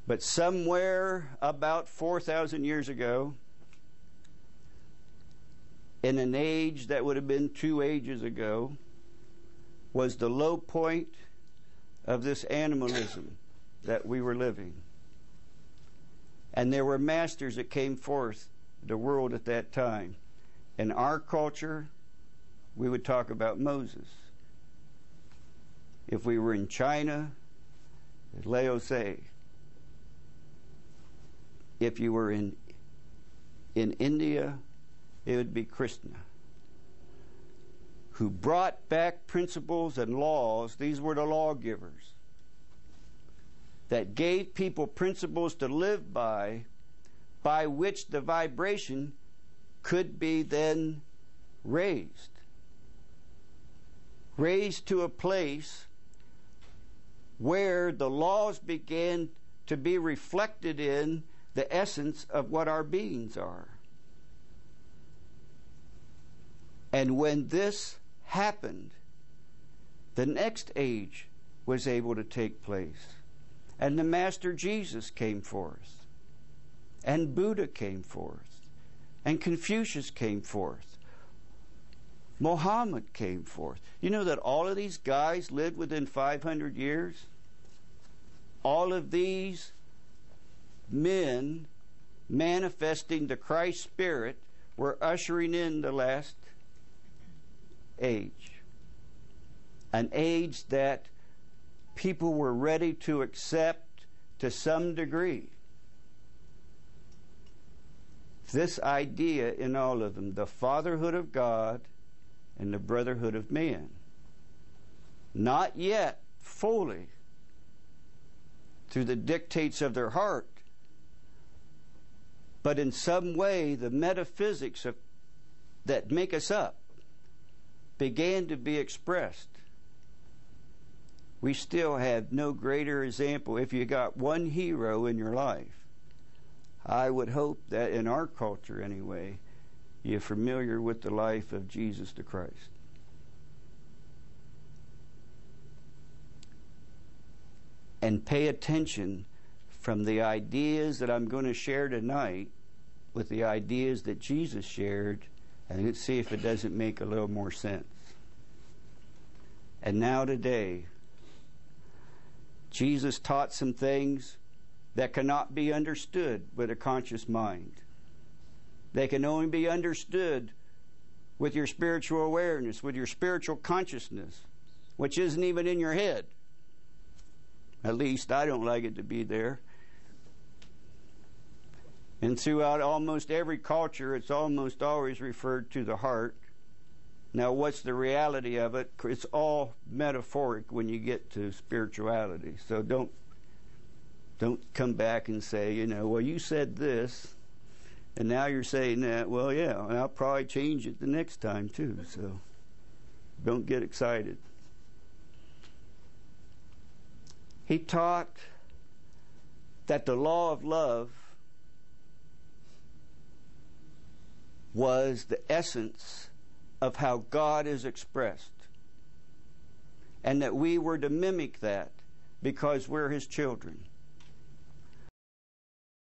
But somewhere about 4,000 years ago, in an age that would have been 2 ages ago, was the low point of this animalism that we were living. And there were masters that came forth the world at that time. In our culture, we would talk about Moses. If we were in China, Lao Tse. If you were in India, it would be Krishna, who brought back principles and laws. These were the lawgivers that gave people principles to live by which the vibration could be then raised to a place where the laws began to be reflected in the essence of what our beings are. And when this happened, the next age was able to take place. And the Master Jesus came forth. And Buddha came forth. And Confucius came forth. Muhammad came forth. You know that all of these guys lived within 500 years? All of these men manifesting the Christ Spirit were ushering in the last age. An age that people were ready to accept to some degree. This idea in all of them, the fatherhood of God and the brotherhood of man. Not yet fully through the dictates of their heart, but in some way the metaphysics that make us up began to be expressed. We still have no greater example. If you got one hero in your life, I would hope that in our culture anyway, you're familiar with the life of Jesus the Christ. And pay attention from the ideas that I'm going to share tonight with the ideas that Jesus shared, and let's see if it doesn't make a little more sense. And now today, Jesus taught some things that cannot be understood with a conscious mind. They can only be understood with your spiritual awareness, with your spiritual consciousness, which isn't even in your head. At least I don't like it to be there. And throughout almost every culture, it's almost always referred to the heart. Now, what's the reality of it? It's all metaphoric when you get to spirituality. So don't come back and say, well, you said this, and now you're saying that. Well, yeah, and I'll probably change it the next time too. So don't get excited. He taught that the law of love was the essence of how God is expressed, and that we were to mimic that because we're His children.